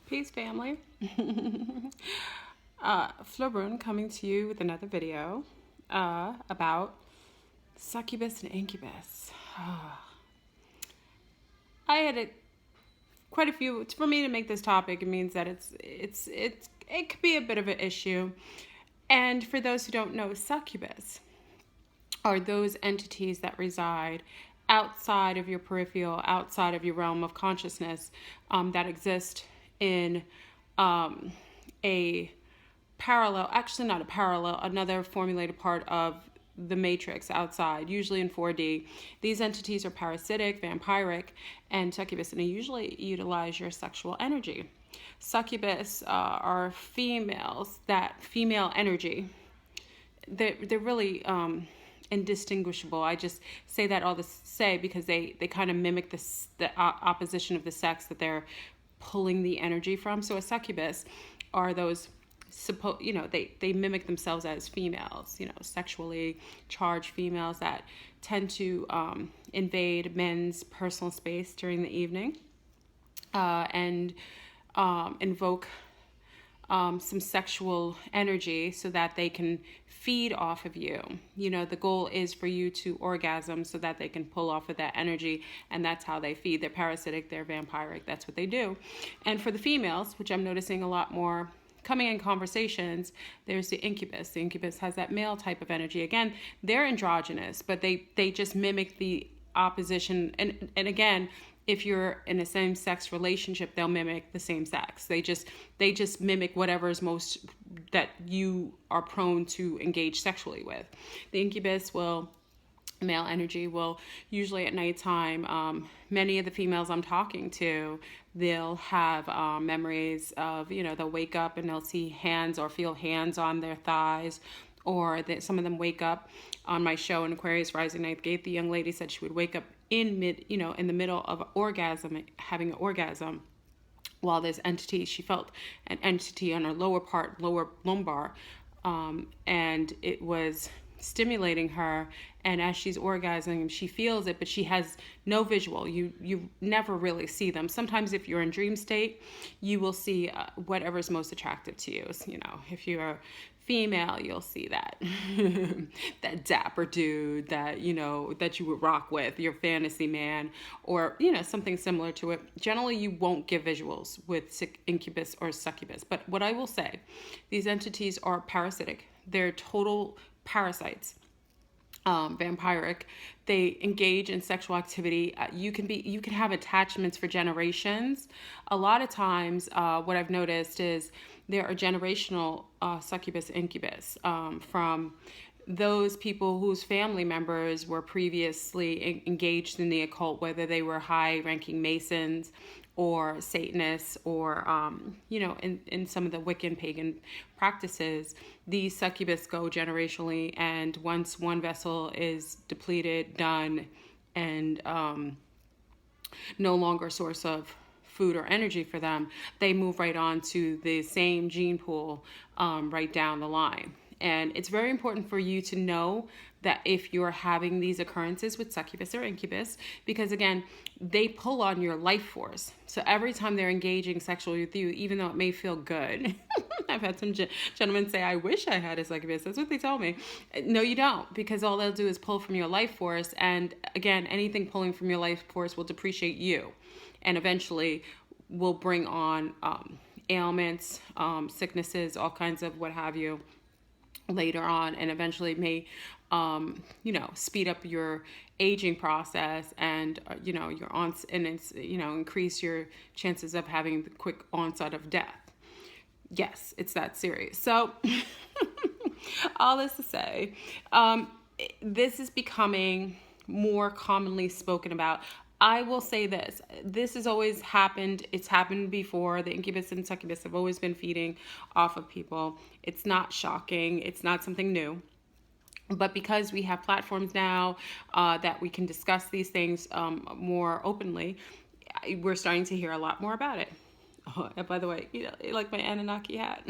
Peace, family. Florbrun coming to you with another video about succubus and incubus. I had quite a few. For me to make this topic, it means that it could be a bit of an issue. And for those who don't know, succubus are those entities that reside outside of your peripheral, outside of your realm of consciousness, that exist in a parallel, actually not a parallel, another formulated part of the matrix outside, usually in 4D. These entities are parasitic, vampiric, and succubus, and they usually utilize your sexual energy. Succubus are females, that female energy. They're really indistinguishable. I just say that all to say because they kind of mimic the opposition of the sex that they're pulling the energy from. So a succubus are those they mimic themselves as females, sexually charged females that tend to invade men's personal space during the evening and invoke some sexual energy so that they can feed off of you. The goal is for you to orgasm so that they can pull off of that energy, and that's how they feed. They're parasitic, they're vampiric, that's what they do. And for the females, which I'm noticing a lot more coming in conversations, there's the incubus. The incubus has that male type of energy. Again, they're androgynous, but they just mimic the opposition. And again, if you're in a same-sex relationship, they'll mimic the same sex. They just mimic whatever is most that you are prone to engage sexually with. The incubus male energy will usually at nighttime, many of the females I'm talking to, they'll have memories of, they'll wake up and they'll see hands or feel hands on their thighs, or that some of them wake up. On my show in Aquarius Rising Ninth Gate, the young lady said she would wake up in the middle of orgasm, having an orgasm, while this entity, she felt an entity on her lower lumbar, and it was stimulating her, and as she's orgasming she feels it, but she has no visual. You never really see them. Sometimes if you're in dream state, you will see whatever's most attractive to you. If you're female, you'll see that that dapper dude that that you would rock with, your fantasy man, or something similar to it. Generally you won't give visuals with incubus or succubus, but what I will say, these entities are parasitic. They're total parasites, vampiric. They engage in sexual activity. You can have attachments for generations. A lot of times, what I've noticed is there are generational succubus, incubus, from those people whose family members were previously engaged in the occult, whether they were high-ranking Masons or Satanists, or in some of the Wiccan pagan practices. These succubus go generationally, and once one vessel is depleted, done, and no longer a source of food or energy for them, they move right on to the same gene pool right down the line. And it's very important for you to know that if you're having these occurrences with succubus or incubus, because again, they pull on your life force. So every time they're engaging sexually with you, even though it may feel good, I've had some gentlemen say, I wish I had a succubus. That's what they tell me. No, you don't, because all they'll do is pull from your life force. And again, anything pulling from your life force will depreciate you, and eventually will bring on ailments, sicknesses, all kinds of what have you later on, and eventually may speed up your aging process, and increase your chances of having the quick onset of death. Yes, it's that serious. So all this to say, this is becoming more commonly spoken about. I will say this has always happened. It's happened before. The incubus and succubus have always been feeding off of people. It's not shocking. It's not something new. But because we have platforms now that we can discuss these things more openly, we're starting to hear a lot more about it. Oh, and by the way, you like my Anunnaki hat.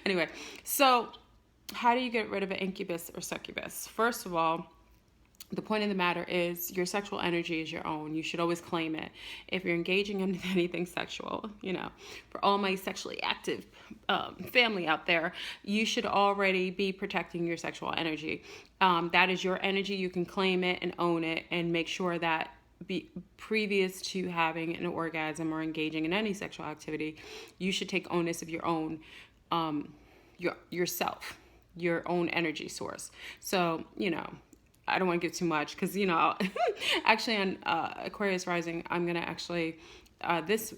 Anyway, so how do you get rid of an incubus or succubus? First of all, The point of the matter is your sexual energy is your own. You should always claim it. If you're engaging in anything sexual, for all my sexually active family out there, you should already be protecting your sexual energy. That is your energy. You can claim it and own it, and make sure that previous to having an orgasm or engaging in any sexual activity, you should take onus of your own, yourself, your own energy source. So, I don't want to give too much because, actually on Aquarius rising, I'm going to actually, this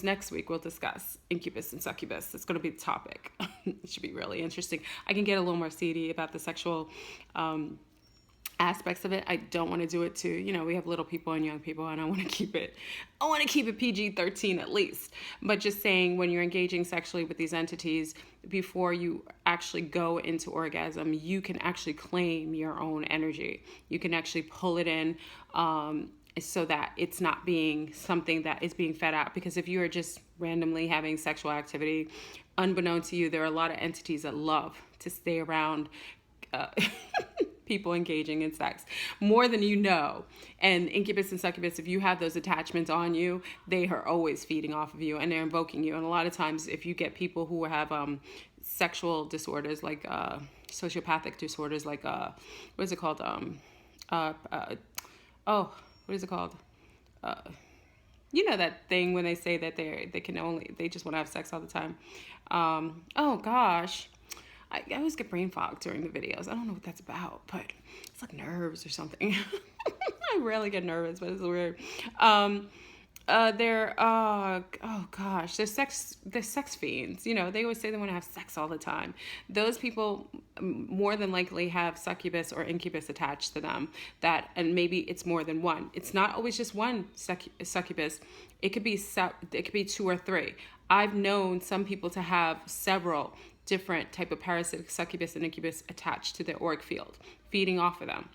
next week we'll discuss Incubus and Succubus. It's going to be the topic. It should be really interesting. I can get a little more seedy about the sexual aspects of it. I don't want to do it to, we have little people and young people, and I want to keep it PG-13 at least. But just saying, when you're engaging sexually with these entities, before you actually go into orgasm, you can actually claim your own energy. You can actually pull it in, so that it's not being something that is being fed out. Because if you are just randomly having sexual activity, unbeknownst to you, there are a lot of entities that love to stay around people engaging in sex more than you know. And Incubus and Succubus, if you have those attachments on you, they are always feeding off of you, and they're invoking you. And a lot of times, if you get people who have sexual disorders, like sociopathic disorders, like what is it called? What is it called? That thing when they say that they just want to have sex all the time. Oh gosh. I always get brain fog during the videos. I don't know what that's about, but it's like nerves or something. I rarely get nervous, but it's weird. They're sex fiends. They always say they want to have sex all the time. Those people more than likely have succubus or incubus attached to them. And maybe it's more than one. It's not always just one succubus. It could be 2 or 3. I've known some people to have several different type of parasitic succubus and incubus attached to their auric field, feeding off of them,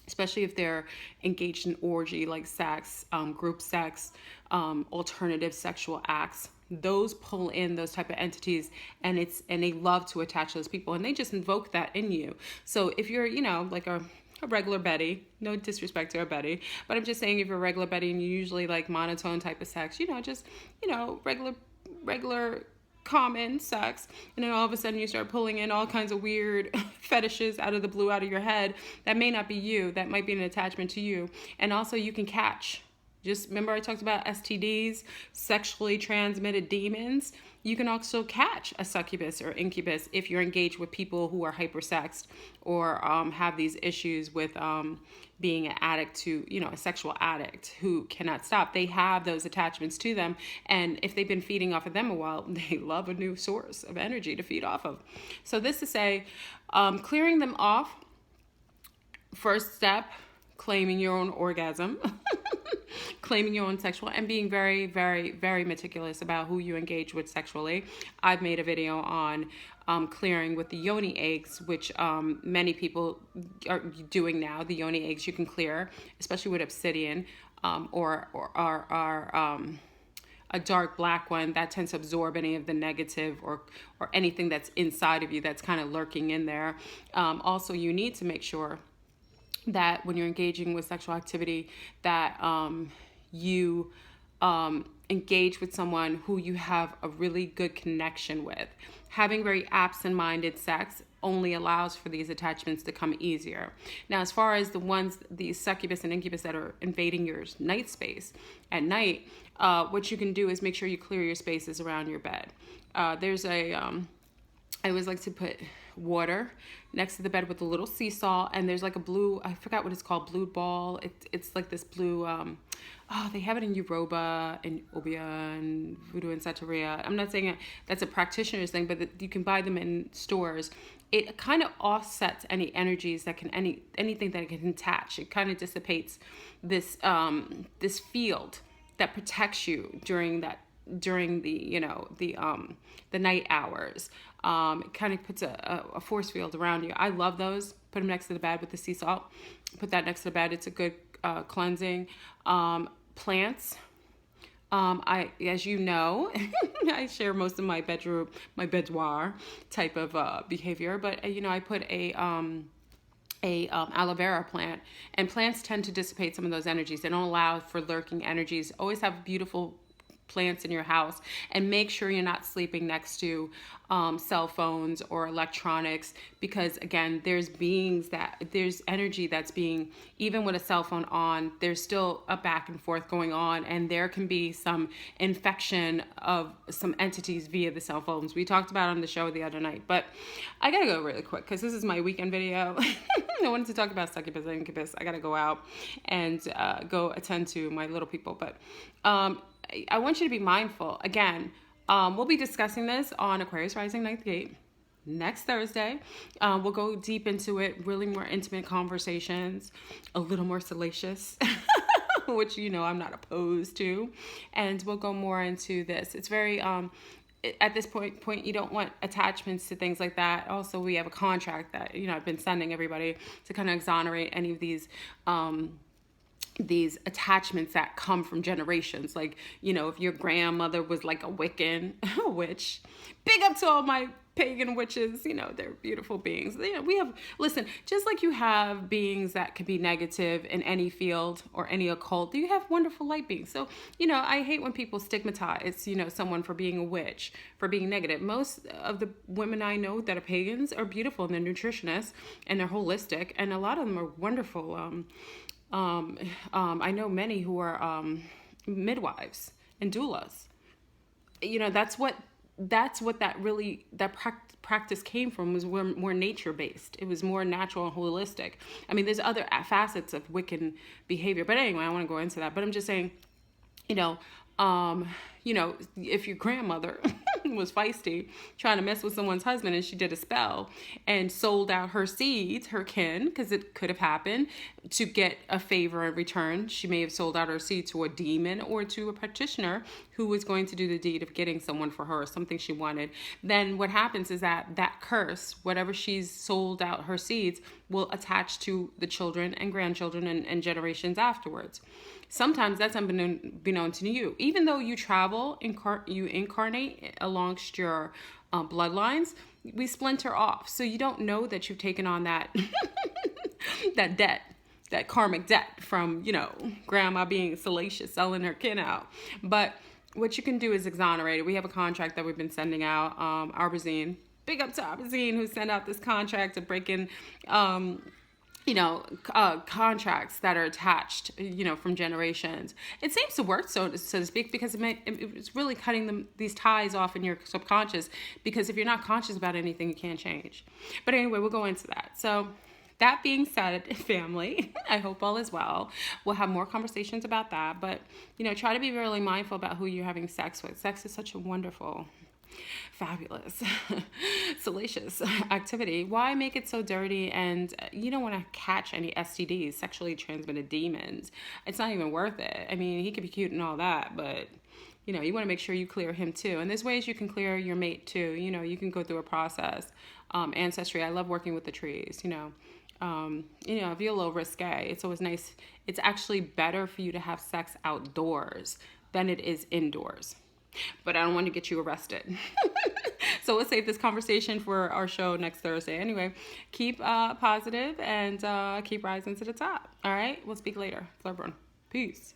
especially if they're engaged in orgy like sex, group sex, alternative sexual acts. Those pull in those type of entities, and they love to attach those people, and they just invoke that in you. So if you're like a regular Betty, no disrespect to our Betty, but I'm just saying, if you're a regular Betty and you usually like monotone type of sex, regular common sex, and then all of a sudden you start pulling in all kinds of weird fetishes out of the blue, out of your head, that may not be you, that might be an attachment to you. And also, you can catch, just remember I talked about STDs, sexually transmitted demons. You can also catch a succubus or incubus if you're engaged with people who are hypersexed or have these issues with being an addict to, a sexual addict who cannot stop. They have those attachments to them. And if they've been feeding off of them a while, they love a new source of energy to feed off of. So this to say, clearing them off, first step, claiming your own orgasm, claiming your own sexual, and being very, very, very meticulous about who you engage with sexually. I've made a video on clearing with the yoni eggs, which many people are doing now. The yoni eggs you can clear, especially with obsidian, or a dark black one that tends to absorb any of the negative or anything that's inside of you that's kind of lurking in there. Also, you need to make sure that when you're engaging with sexual activity, that you engage with someone who you have a really good connection with. Having very absent-minded sex only allows for these attachments to come easier. Now, as far as the succubus and incubus that are invading your night space at night, what you can do is make sure you clear your spaces around your bed. I always like to put water next to the bed with a little sea salt, and there's like a blue, I forgot what it's called, blue ball. It's like this blue, they have it in Yoruba and Obia and Voodoo and Santeria. I'm not saying that's a practitioner's thing, but you can buy them in stores. It kind of offsets any energies that can, anything that it can attach. It kind of dissipates this field that protects you during the night hours. It kind of puts a force field around you. I love those. Put them next to the bed with the sea salt. Put that next to the bed. It's a good cleansing. Plants. As you know, I share most of my boudoir type of behavior, but I put a aloe vera plant, and plants tend to dissipate some of those energies. They don't allow for lurking energies. Always have beautiful plants in your house, and make sure you're not sleeping next to cell phones or electronics, because again, there's energy that's being, even with a cell phone on, there's still a back and forth going on, and there can be some infection of some entities via the cell phones. We talked about it on the show the other night, but I gotta go really quick because this is my weekend video. I wanted to talk about Succubus and Incubus. I gotta go out and go attend to my little people, but I want you to be mindful. Again, we'll be discussing this on Aquarius Rising Ninth Gate next Thursday. We'll go deep into it, really more intimate conversations, a little more salacious, which, you know, I'm not opposed to. And we'll go more into this. It's very, at this point, you don't want attachments to things like that. Also, we have a contract that, you know, I've been sending everybody to kind of exonerate any of these attachments that come from generations. Like, you know, if your grandmother was like a Wiccan, a witch, big up to all my pagan witches, you know, they're beautiful beings. You know, we have, listen, just like you have beings that could be negative in any field or any occult, you have wonderful light beings. So, you know, I hate when people stigmatize, you know, someone for being a witch, for being negative. Most of the women I know that are pagans are beautiful, and they're nutritionists, and they're holistic, and a lot of them are wonderful. I know many who are midwives and doulas. You know, that's what that practice came from, was more nature based. It was more natural and holistic. I mean, there's other facets of Wiccan behavior, but anyway, I want to go into that. But I'm just saying, you know, if your grandmother was feisty, trying to mess with someone's husband, and she did a spell and sold out her seeds, her kin, because it could have happened, to get a favor in return. She may have sold out her seed to a demon or to a practitioner who was going to do the deed of getting someone for her, something she wanted. Then what happens is that curse, whatever she's sold out her seeds, will attach to the children and grandchildren and generations afterwards. Sometimes that's unbeknown to you. Even though you travel, you incarnate alongst your bloodlines, we splinter off. So you don't know that you've taken on that that debt, that karmic debt from, you know, grandma being salacious, selling her kin out. But what you can do is exonerate it. We have a contract that we've been sending out. Arbazine, big up to Arbazine, who sent out this contract to break in contracts that are attached, you know, from generations. It seems to work, so to speak, because it's really cutting these ties off in your subconscious, because if you're not conscious about anything, you can't change. But anyway, we'll go into that. So that being said, family, I hope all is well. We'll have more conversations about that, but, you know, try to be really mindful about who you're having sex with. Sex is such a wonderful, fabulous, salacious activity. Why make it so dirty? And you don't want to catch any STDs, sexually transmitted demons. It's not even worth it. I mean, he could be cute and all that, but, you know, you want to make sure you clear him too. And there's ways you can clear your mate too. You know, you can go through a process. Ancestry, I love working with the trees, you know. If you're a little risque, it's always nice. It's actually better for you to have sex outdoors than it is indoors. But I don't want to get you arrested. So we'll save this conversation for our show next Thursday. Anyway, keep positive and keep rising to the top. All right? We'll speak later. Flurburn. Peace.